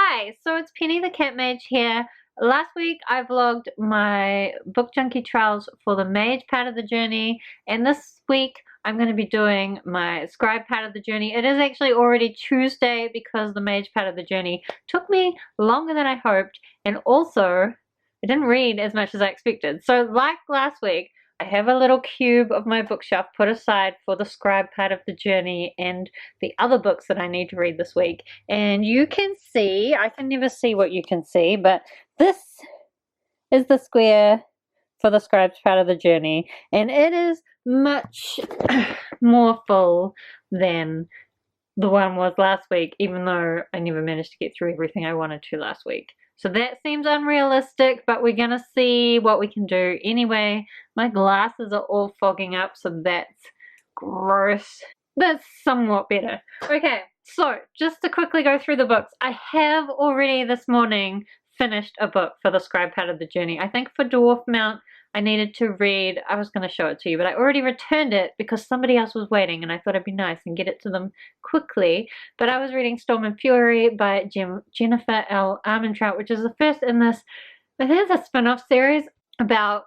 Hi, so it's Penny the Cat Mage here. Last week I vlogged my Book Junkie Trials for the Mage part of the journey, and this week I'm going to be doing my Scribe part of the journey. It is actually already Tuesday because the Mage part of the journey took me longer than I hoped, and also I didn't read as much as I expected. So like last week, I have a little cube of my bookshelf put aside for the Scribe part of the journey and the other books that I need to read this week. And you can see, I can never see what you can see, but this is the square for the Scribe's part of the journey. And it is much more full than the one was last week, even though I never managed to get through everything I wanted to last week. So that seems unrealistic, but we're gonna see what we can do anyway. My glasses are all fogging up, so that's gross. That's somewhat better. Okay, so just to quickly go through the books, I have already this morning finished a book for the Scribe part of the journey. I think for Dwarf Mount, I needed to read, I was going to show it to you, but I already returned it because somebody else was waiting and I thought it'd be nice and get it to them quickly. But I was reading Storm and Fury by Jennifer L. Armentrout, which is the first in this, I think it's a spin-off series about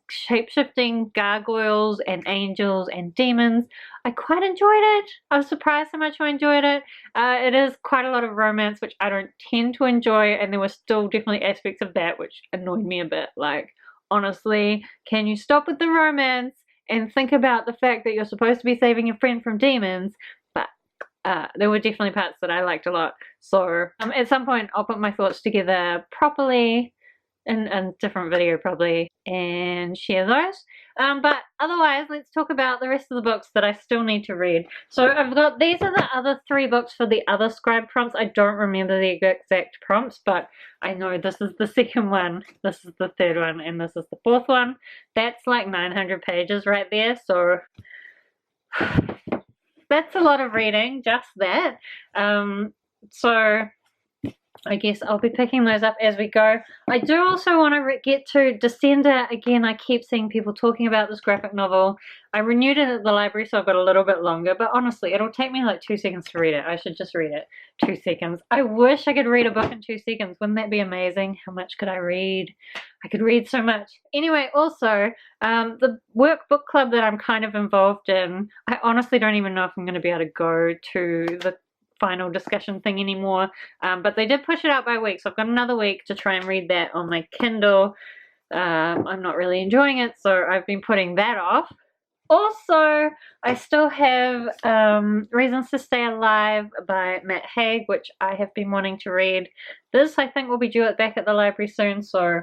shape-shifting gargoyles and angels and demons. I quite enjoyed it. I was surprised how much I enjoyed it. It is quite a lot of romance, which I don't tend to enjoy, and there were still definitely aspects of that which annoyed me a bit. Like, honestly, can you stop with the romance and think about the fact that you're supposed to be saving your friend from demons? But there were definitely parts that I liked a lot. So at some point I'll put my thoughts together properly in a different video probably and share those. But otherwise, let's talk about the rest of the books that I still need to read. So I've got, these are the other 3 books for the other Scribe prompts. I don't remember the exact prompts, but I know this is the second one, this is the third one, and this is the fourth one. That's like 900 pages right there, so that's a lot of reading, just that. So I guess I'll be picking those up as we go. I do also want to get to Descender. Again, I keep seeing people talking about this graphic novel. I renewed it at the library, so I've got a little bit longer, but honestly, it'll take me like 2 seconds to read it. I should just read it. 2 seconds. I wish I could read a book in 2 seconds. Wouldn't that be amazing? How much could I read? I could read so much. Anyway, also, the work book club that I'm kind of involved in, I honestly don't even know if I'm going to be able to go to the final discussion thing anymore, but they did push it out by a week, so I've got another week to try and read that on my Kindle. I'm not really enjoying it, so I've been putting that off. Also, I still have Reasons to Stay Alive by Matt Haig, which I have been wanting to read. This, I think, will be due back at the library soon, so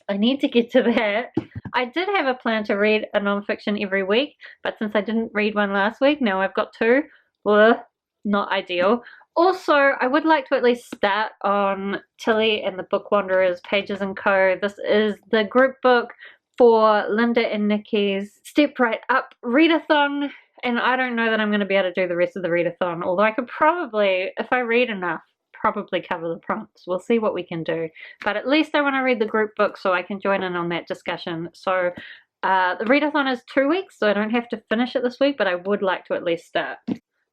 I need to get to that. I did have a plan to read a nonfiction every week, but since I didn't read one last week, now I've got 2. Well, not ideal. Also, I would like to at least start on Tilly and the Book Wanderers, Pages & Co. This is the group book for Linda and Nikki's Step Right Up readathon, and I don't know that I'm going to be able to do the rest of the readathon, although I could probably, if I read enough, probably cover the prompts. We'll see what we can do. But at least I want to read the group book so I can join in on that discussion. So the readathon is 2 weeks, so I don't have to finish it this week, but I would like to at least start.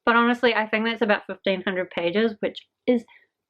But honestly, I think that's about 1,500 pages, which is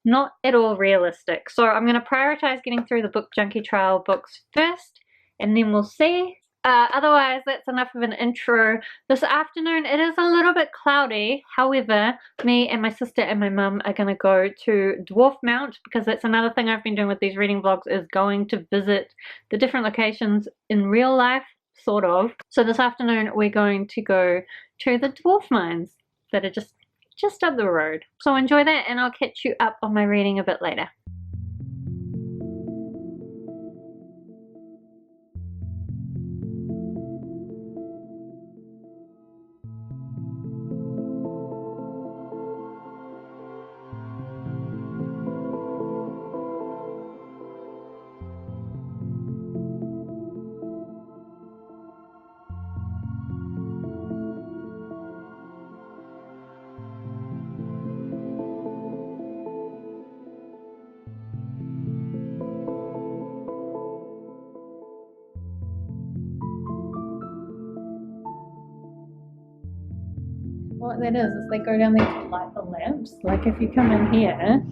not at all realistic. So I'm going to prioritize getting through the Book Junkie Trial books first, and then we'll see. Otherwise, that's enough of an intro. This afternoon, it is a little bit cloudy. However, me and my sister and my mum are going to go to Dwarf Mount, because that's another thing I've been doing with these reading vlogs, is going to visit the different locations in real life, sort of. So this afternoon, we're going to go to the dwarf mines that are just up the road. So enjoy that, and I'll catch you up on my reading a bit later. what that is they go down there to light the lamps. Like if you come in here,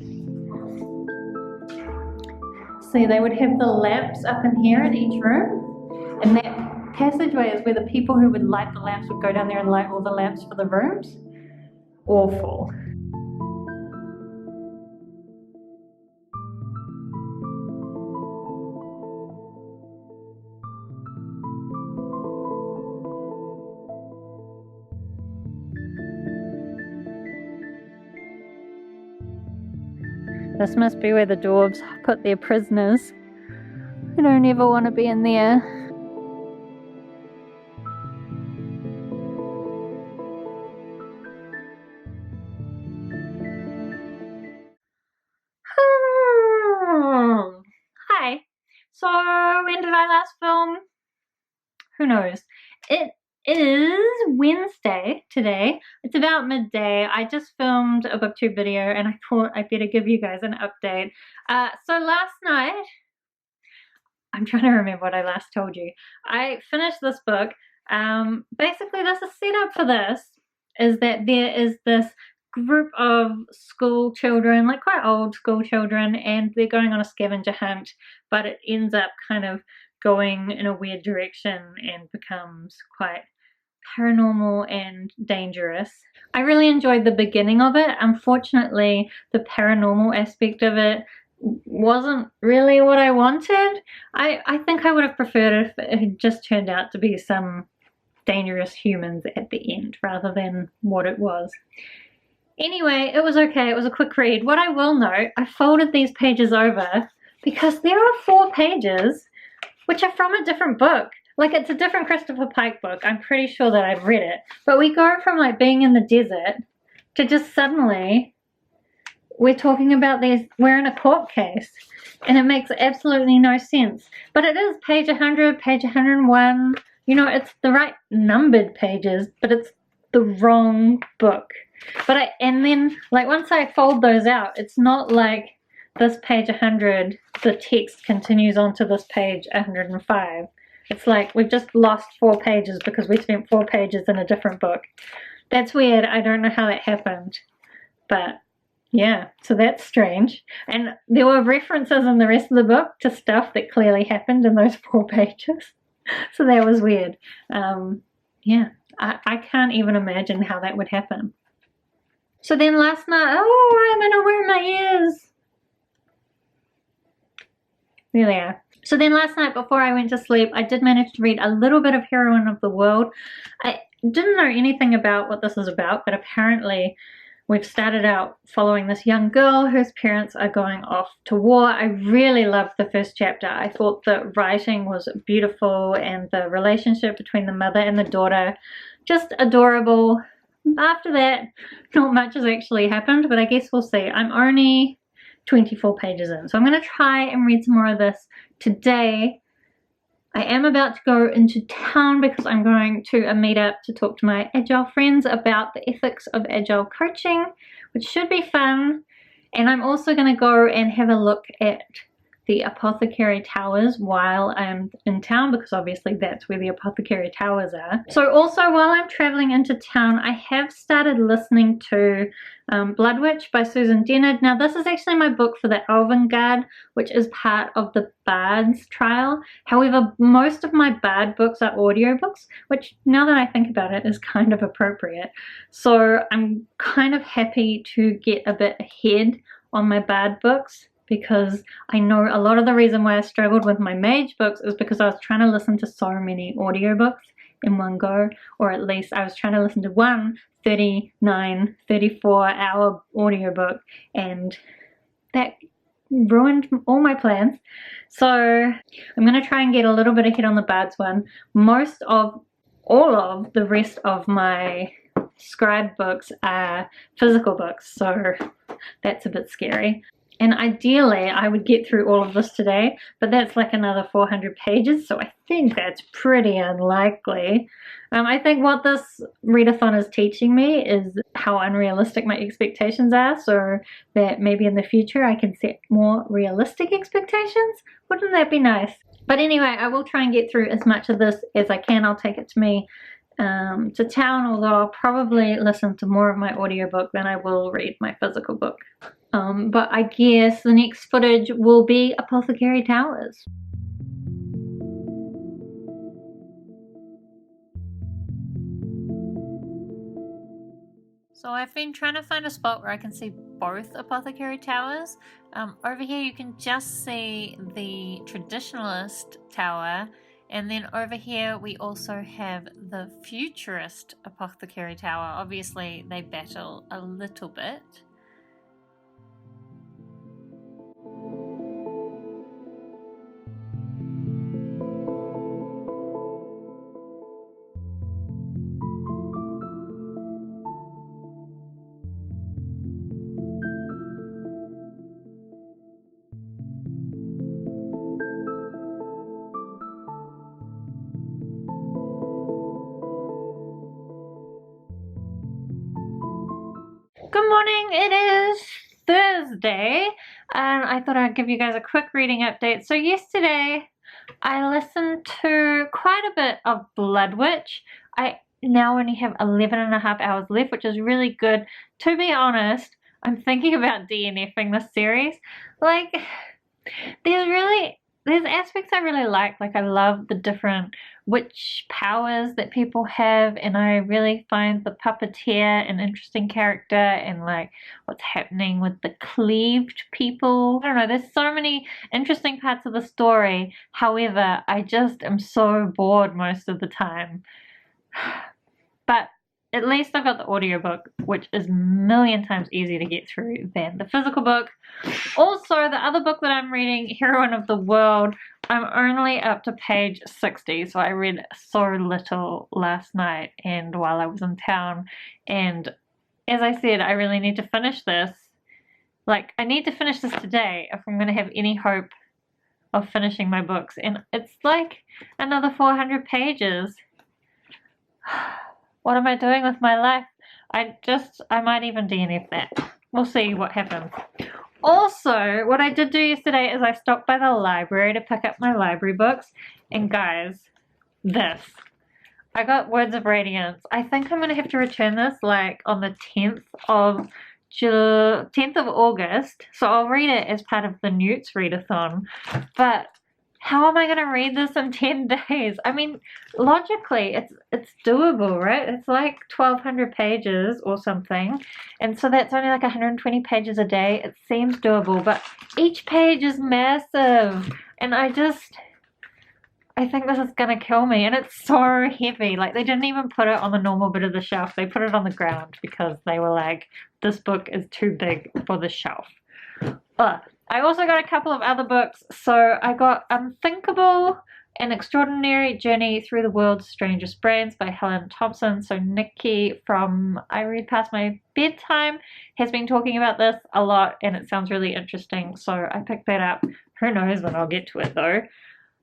see, they would have the lamps up in here in each room, and that passageway is where the people who would light the lamps would go down there and light all the lamps for the rooms. Awful. This must be where the dwarves put their prisoners. I don't ever want to be in there. Hi. So when did I last film? Who knows? It is Wednesday today. It's about midday. I just filmed a booktube video and I thought I'd better give you guys an update. So last night, I'm trying to remember what I last told you. I finished this book. Basically, there's a setup for this, is that there is this group of school children, like quite old school children, and they're going on a scavenger hunt, but it ends up kind of going in a weird direction and becomes quite paranormal and dangerous. I really enjoyed the beginning of it. Unfortunately, the paranormal aspect of it wasn't really what I wanted. I think I would have preferred if it had just turned out to be some dangerous humans at the end rather than what it was. Anyway, it was okay. It was a quick read. What I will note, I folded these pages over because there are 4 pages which are from a different book. Like, it's a different Christopher Pike book. I'm pretty sure that I've read it. But we go from like being in the desert to just suddenly we're talking about we're in a court case, and it makes absolutely no sense. But it is page 100, page 101. You know, it's the right numbered pages, but it's the wrong book. And then like once I fold those out, it's not like this page 100, the text continues on to this page 105. It's like we've just lost 4 pages because we spent 4 pages in a different book. That's weird. I don't know how that happened, but yeah, so that's strange. And there were references in the rest of the book to stuff that clearly happened in those 4 pages. So that was weird. Yeah, I can't even imagine how that would happen. So then last night, oh, I'm gonna wear my ears. There they are. So then last night before I went to sleep, I did manage to read a little bit of Heroine of the World. I didn't know anything about what this is about, but apparently we've started out following this young girl whose parents are going off to war. I really loved the first chapter. I thought the writing was beautiful and the relationship between the mother and the daughter just adorable. After that, not much has actually happened, but I guess we'll see. I'm only 24 pages in, so I'm going to try and read some more of this today. I am about to go into town because I'm going to a meetup to talk to my Agile friends about the ethics of Agile coaching, which should be fun. And I'm also going to go and have a look at the Apothecary Towers while I'm in town, because obviously that's where the Apothecary Towers are. So also while I'm traveling into town, I have started listening to Blood Witch by Susan Dennard. Now this is actually my book for the Elven Guard, which is part of the Bard's Trial. However, most of my Bard books are audiobooks, which now that I think about it is kind of appropriate. So I'm kind of happy to get a bit ahead on my Bard books, because I know a lot of the reason why I struggled with my mage books is because I was trying to listen to so many audiobooks in one go, or at least I was trying to listen to one 39, 34 hour audiobook, and that ruined all my plans. So I'm going to try and get a little bit ahead on the Bards one. All of the rest of my Scribe books are physical books, so that's a bit scary. And ideally, I would get through all of this today, but that's like another 400 pages, so I think that's pretty unlikely. I think what this readathon is teaching me is how unrealistic my expectations are, so that maybe in the future I can set more realistic expectations. Wouldn't that be nice? But anyway, I will try and get through as much of this as I can. I'll take it to me to town, although I'll probably listen to more of my audiobook than I will read my physical book. But I guess the next footage will be Apothecary Towers. So I've been trying to find a spot where I can see both Apothecary Towers. Over here you can just see the Traditionalist Tower, and then over here we also have the Futurist Apothecary Tower. Obviously they battle a little bit. Good morning, it is Thursday, and I thought I'd give you guys a quick reading update. So yesterday, I listened to quite a bit of Blood Witch. I now only have 11.5 hours left, which is really good. To be honest, I'm thinking about DNFing this series. Like, there's aspects I really like I love the different witch powers that people have, and I really find the puppeteer an interesting character, and like what's happening with the cleaved people. I don't know, there's so many interesting parts of the story. However, I just am so bored most of the time. But at least I've got the audiobook, which is a million times easier to get through than the physical book. Also, the other book that I'm reading, Heroine of the World, I'm only up to page 60, so I read so little last night and while I was in town. And as I said, I really need to finish this. Like, I need to finish this today if I'm going to have any hope of finishing my books. And it's like another 400 pages. What am I doing with my life? I might even DNF that. We'll see what happens. Also, what I did do yesterday is I stopped by the library to pick up my library books. And guys, this. I got Words of Radiance. I think I'm going to have to return this like on the 10th of August. So I'll read it as part of the Newts readathon. But how am I going to read this in 10 days? I mean, logically, it's doable, right? It's like 1,200 pages or something. And so that's only like 120 pages a day. It seems doable, but each page is massive. And I think this is going to kill me. And it's so heavy. Like, they didn't even put it on the normal bit of the shelf. They put it on the ground because they were like, this book is too big for the shelf. I also got a couple of other books. So I got Unthinkable, An Extraordinary Journey Through the World's Strangest Brands by Helen Thompson. So Nikki from I Read Past My Bedtime has been talking about this a lot, and it sounds really interesting. So I picked that up. Who knows when I'll get to it though.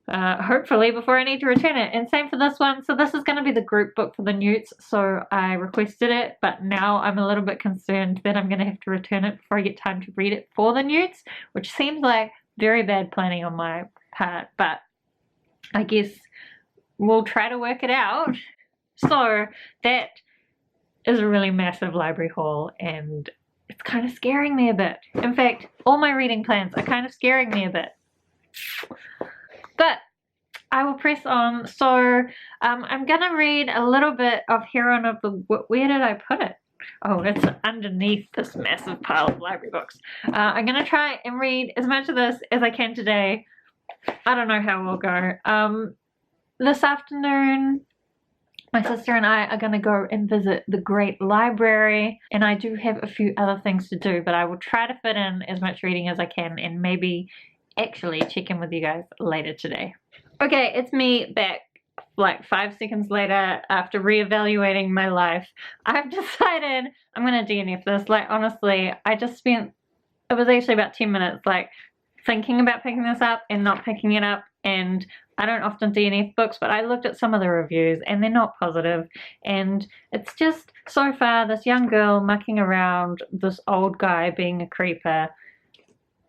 Hopefully before I need to return it. And same for this one. So this is going to be the group book for the Newts. So I requested it, but now I'm a little bit concerned that I'm going to have to return it before I get time to read it for the Newts, which seems like very bad planning on my part, but I guess we'll try to work it out. So that is a really massive library haul, and it's kind of scaring me a bit. In fact, all my reading plans are kind of scaring me a bit. But I will press on. So I'm going to read a little bit of Heroine of the... Where did I put it? Oh, it's underneath this massive pile of library books. I'm going to try and read as much of this as I can today. I don't know how we'll go. This afternoon, my sister and I are going to go and visit the Great Library. And I do have a few other things to do, but I will try to fit in as much reading as I can and maybe actually check in with you guys later today. Okay, it's me back like 5 seconds later after reevaluating my life. I've decided I'm gonna DNF this. Like, honestly, I just spent, it was actually about 10 minutes like thinking about picking this up and not picking it up. And I don't often DNF books, but I looked at some of the reviews and they're not positive. And it's just, so far, this young girl mucking around, this old guy being a creeper.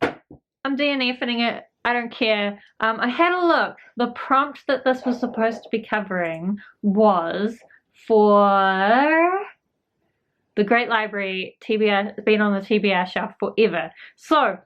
I'm DNFing it. I don't care. I had a look. The prompt that this was supposed to be covering was for the Great Library TBR. It's been on the TBR shelf forever. So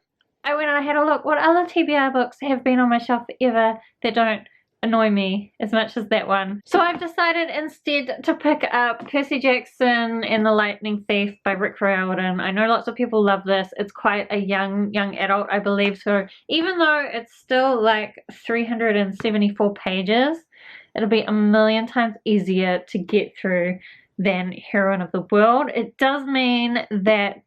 I went and I had a look what other TBR books have been on my shelf forever that don't annoy me as much as that one. So I've decided instead to pick up Percy Jackson and the Lightning Thief by Rick Riordan. I know lots of people love this. It's quite a young adult, I believe. So even though it's still like 374 pages, it'll be a million times easier to get through than Heroine of the World. It does mean that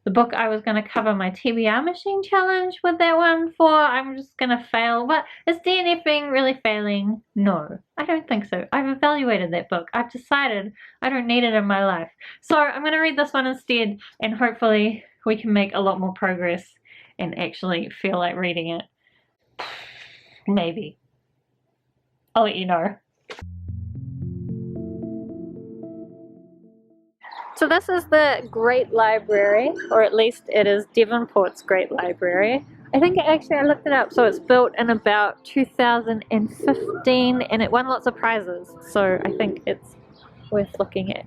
the book I was going to cover my TBR machine challenge with that one for, I'm just going to fail. But is DNFing really failing? No, I don't think so. I've evaluated that book. I've decided I don't need it in my life. So I'm going to read this one instead, and hopefully we can make a lot more progress and actually feel like reading it. Maybe. I'll let you know. So this is the Great Library, or at least it is Devonport's Great Library. I think I looked it up, so it's built in about 2015 and it won lots of prizes, so I think it's worth looking at.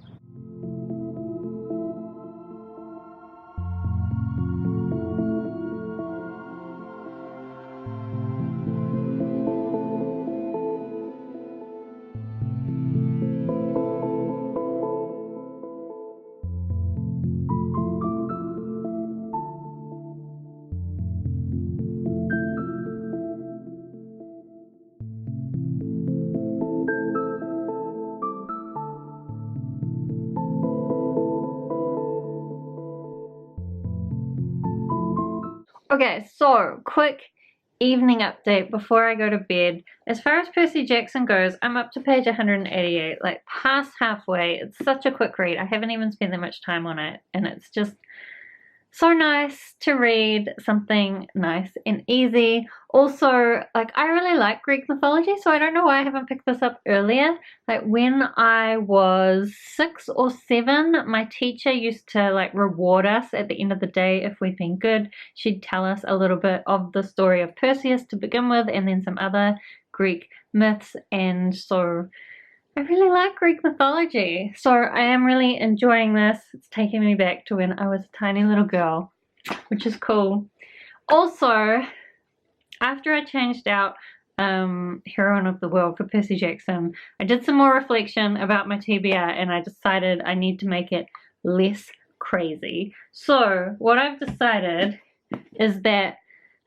Okay, so quick evening update before I go to bed. As far as Percy Jackson goes, I'm up to page 188, like past halfway. It's such a quick read. I haven't even spent that much time on it, and it's just so nice to read something nice and easy. Also, like, I really like Greek mythology, so I don't know why I haven't picked this up earlier. Like, when I was 6 or 7, my teacher used to like reward us at the end of the day if we'd been good. She'd tell us a little bit of the story of Perseus to begin with, and then some other Greek myths, and so I really like Greek mythology, so I am really enjoying this. It's taking me back to when I was a tiny little girl, which is cool. Also, after I changed out Heroine of the World for Percy Jackson, I did some more reflection about my TBR and I decided I need to make it less crazy. So what I've decided is that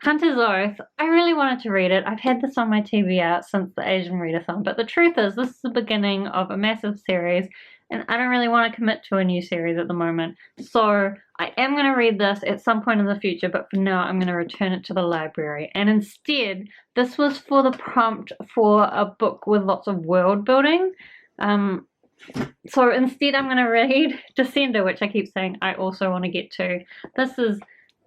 Hunter's Oath, I really wanted to read it. I've had this on my TBR since the Asian Readathon, but the truth is this is the beginning of a massive series and I don't really want to commit to a new series at the moment. So I am going to read this at some point in the future, but for now I'm going to return it to the library. And instead, this was for the prompt for a book with lots of world building. So instead I'm going to read Descender, which I keep saying I also want to get to. This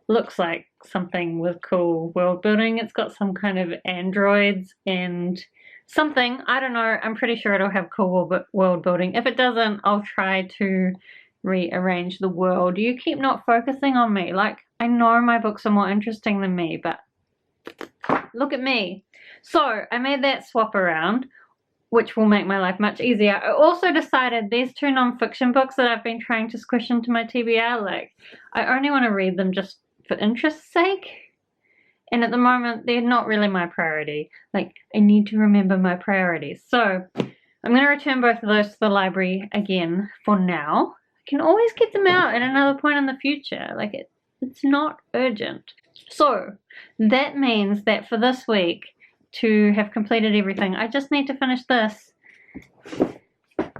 looks like something with cool world building. It's got some kind of androids and something. I don't know. I'm pretty sure it'll have cool world building. If it doesn't, I'll try to rearrange the world. You keep not focusing on me. Like, I know my books are more interesting than me, but look at me. So I made that swap around, which will make my life much easier. I also decided these 2 non-fiction books that I've been trying to squish into my TBR, like, I only want to read them just for interest's sake, and at the moment they're not really my priority. Like, I need to remember my priorities, so I'm going to return both of those to the library again for now. I can always get them out at another point in the future. Like, it's not urgent. So that means that for this week, to have completed everything, I just need to finish this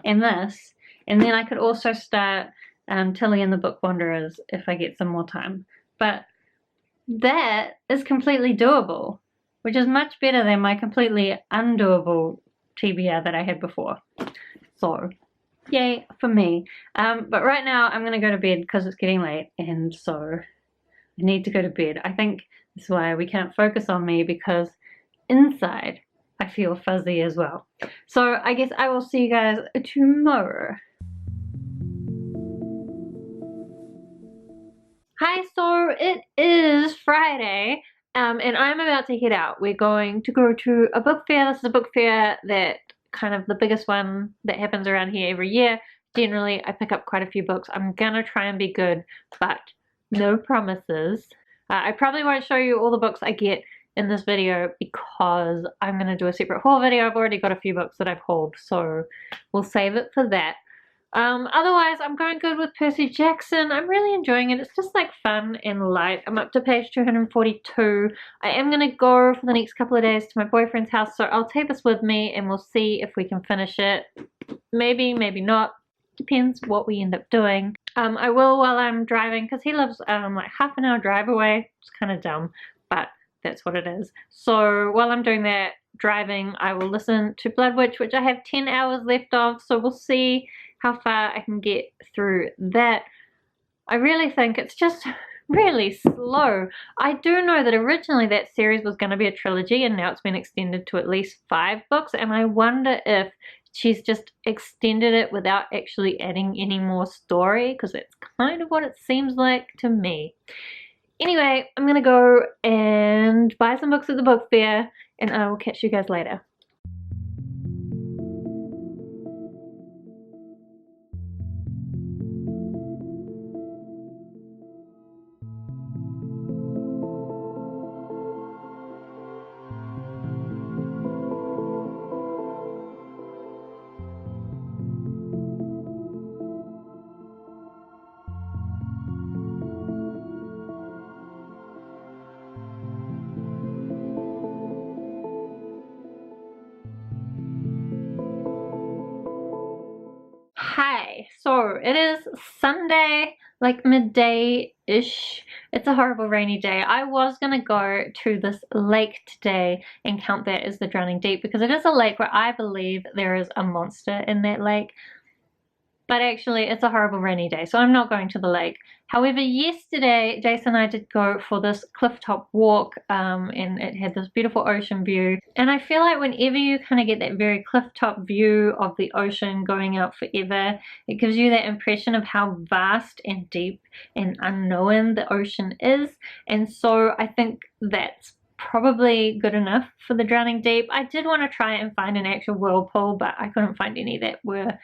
and this, and then I could also start Tilly and the Book Wanderers if I get some more time. But that is completely doable, which is much better than my completely undoable TBR that I had before. So, yay for me. But right now I'm going to go to bed because it's getting late, and so I need to go to bed. I think that's why we can't focus on me, because inside I feel fuzzy as well. So I guess I will see you guys tomorrow. Hi, so it is Friday, and I'm about to head out. We're going to go to a book fair. This is a book fair that kind of the biggest one that happens around here every year. Generally, I pick up quite a few books. I'm gonna try and be good, but no promises. I probably won't show you all the books I get in this video because I'm gonna do a separate haul video. I've already got a few books that I've hauled, so we'll save it for that. Otherwise, I'm going good with Percy Jackson. I'm really enjoying it. It's just like fun and light. I'm up to page 242. I am going to go for the next couple of days to my boyfriend's house, so I'll take this with me and we'll see if we can finish it. Maybe, maybe not. Depends what we end up doing. I will while I'm driving because he lives like half an hour drive away. It's kind of dumb, but that's what it is. So while I'm doing that driving, I will listen to Blood Witch, which I have 10 hours left of, so we'll see how far I can get through that. I really think it's just really slow. I do know that originally that series was going to be a trilogy and now it's been extended to at least 5 books, and I wonder if she's just extended it without actually adding any more story, because that's kind of what it seems like to me. Anyway, I'm gonna go and buy some books at the book fair and I will catch you guys later. Hi, so it is Sunday, like midday-ish. It's a horrible rainy day. I was gonna go to this lake today and count that as the Drowning Deep because it is a lake where I believe there is a monster in that lake. But actually, it's a horrible rainy day, so I'm not going to the lake. However, yesterday, Jason and I did go for this clifftop walk, and it had this beautiful ocean view. And I feel like whenever you kind of get that very clifftop view of the ocean going out forever, it gives you that impression of how vast and deep and unknown the ocean is. And so I think that's probably good enough for the Drowning Deep. I did want to try and find an actual whirlpool, but I couldn't find any that were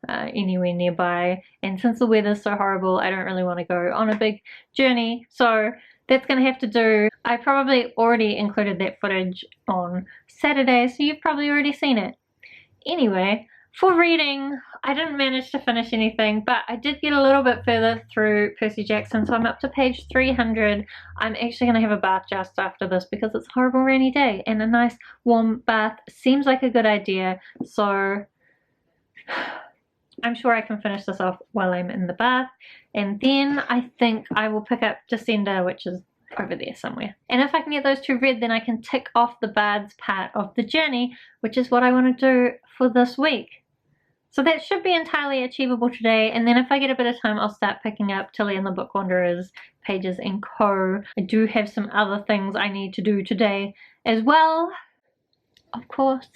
anywhere nearby, and since the weather's so horrible, I don't really want to go on a big journey, so that's gonna have to do. I probably already included that footage on Saturday, so you've probably already seen it. Anyway, for reading, I didn't manage to finish anything, but I did get a little bit further through Percy Jackson, so I'm up to page 300. I'm actually going to have a bath just after this because it's a horrible rainy day, and a nice warm bath seems like a good idea, so I'm sure I can finish this off while I'm in the bath, and then I think I will pick up Descender, which is over there somewhere. And if I can get those 2 read, then I can tick off the Bard's part of the journey, which is what I want to do for this week. So that should be entirely achievable today, and then if I get a bit of time, I'll start picking up Tilly and the Book Wanderers, Pages and Co. I do have some other things I need to do today as well, of course,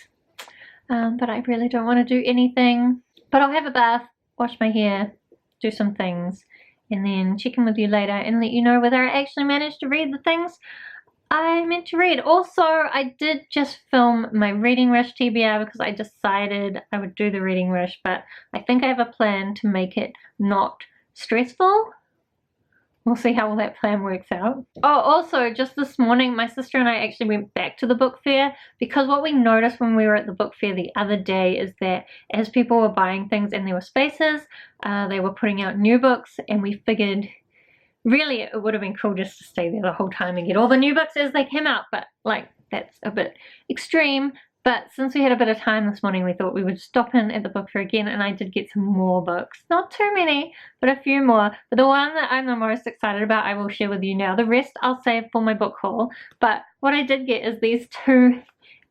but I really don't want to do anything. But I'll have a bath, wash my hair, do some things, and then check in with you later and let you know whether I actually managed to read the things I meant to read. Also, I did just film my reading rush TBR because I decided I would do the reading rush, but I think I have a plan to make it not stressful. We'll see how all that plan works out. Oh, also, just this morning, my sister and I actually went back to the book fair because what we noticed when we were at the book fair the other day is that as people were buying things and there were spaces, they were putting out new books, and we figured really it would have been cool just to stay there the whole time and get all the new books as they came out, but like that's a bit extreme. But since we had a bit of time this morning, we thought we would stop in at the book fair again, and I did get some more books. Not too many, but a few more. But the one that I'm the most excited about, I will share with you now. The rest I'll save for my book haul. But what I did get is these 2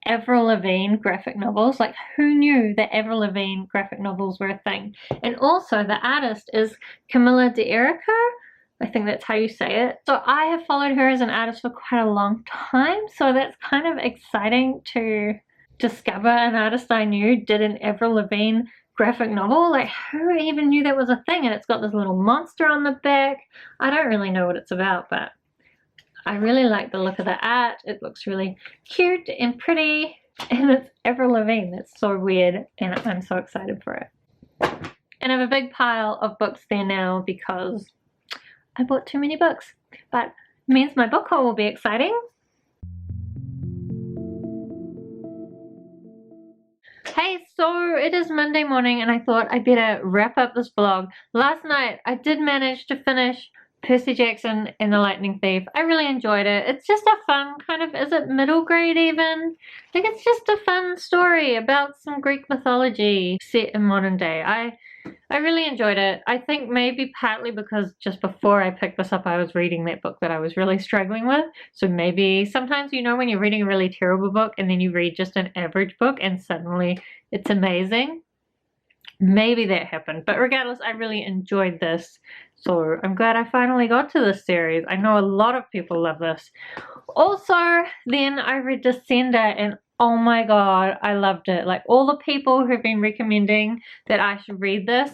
Avril Lavigne graphic novels. Like, who knew that Avril Lavigne graphic novels were a thing? And also, the artist is Camilla D'Erico. I think that's how you say it. So I have followed her as an artist for quite a long time, so that's kind of exciting to discover an artist I knew did an Avril Lavigne graphic novel. Like, who even knew that was a thing? And it's got this little monster on the back. I don't really know what it's about, but I really like the look of the art. It looks really cute and pretty. And it's Avril Lavigne. That's so weird, and I'm so excited for it. And I have a big pile of books there now because I bought too many books, but it means my book haul will be exciting. Hey, so it is Monday morning and I thought I better wrap up this vlog. Last night I did manage to finish Percy Jackson and the Lightning Thief. I really enjoyed it. It's just a fun kind of, is it middle grade even? I think it's just a fun story about some Greek mythology set in modern day. I really enjoyed it. I think maybe partly because just before I picked this up I was reading that book that I was really struggling with. So maybe sometimes, you know, when you're reading a really terrible book and then you read just an average book and suddenly it's amazing. Maybe that happened. But regardless, I really enjoyed this. So I'm glad I finally got to this series. I know a lot of people love this. Also, then I read Descender and oh my god, I loved it. Like all the people who've been recommending that I should read this,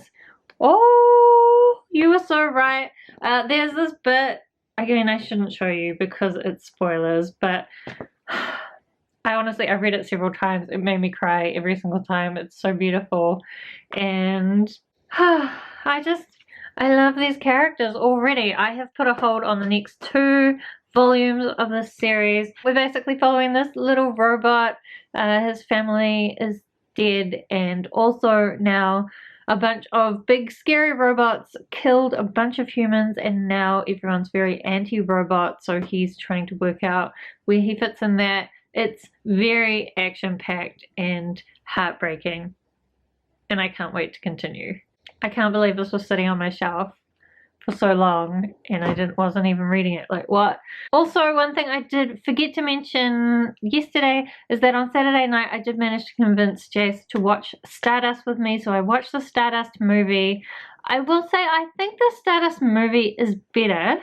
oh, you were so right. There's this bit, again, I shouldn't show you because it's spoilers, but I read it several times. It made me cry every single time. It's so beautiful. And I love these characters already. I have put a hold on the next 2 volumes of this series. We're basically following this little robot. His family is dead, and also now a bunch of big scary robots killed a bunch of humans, and now everyone's very anti-robot, so he's trying to work out where he fits in that. It's very action-packed and heartbreaking, and I can't wait to continue. I can't believe this was sitting on my shelf for so long and I wasn't even reading it. Like, what? Also, one thing I did forget to mention yesterday is that on Saturday night I did manage to convince Jace to watch Stardust with me, so I watched the Stardust movie. I will say I think the Stardust movie is better.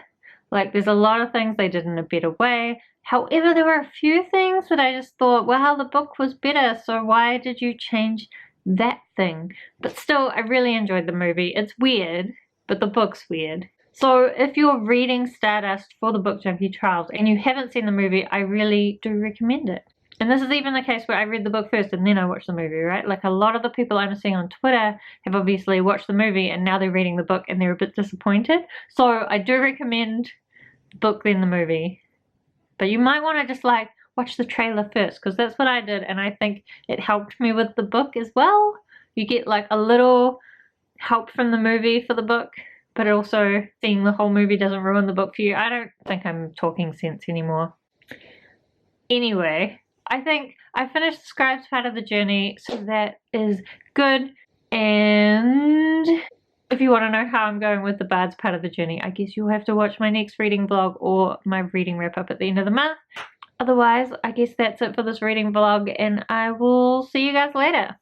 Like, there's a lot of things they did in a better way. However, there were a few things that I just thought, wow, the book was better, so why did you change that thing? But still, I really enjoyed the movie. It's weird, but the book's weird. So if you're reading Stardust for the Book Junkie Trials and you haven't seen the movie, I really do recommend it. And this is even the case where I read the book first and then I watched the movie, right? Like a lot of the people I'm seeing on Twitter have obviously watched the movie and now they're reading the book and they're a bit disappointed. So I do recommend the book then the movie. But you might want to just like watch the trailer first, because that's what I did and I think it helped me with the book as well. You get like a little help from the movie for the book, but also seeing the whole movie doesn't ruin the book for you. I don't think I'm talking sense anymore. Anyway, I think I finished the Scribe's part of the journey, so that is good. And if you want to know how I'm going with the Bard's part of the journey, I guess you'll have to watch my next reading vlog or my reading wrap up at the end of the month. Otherwise, I guess that's it for this reading vlog, and I will see you guys later.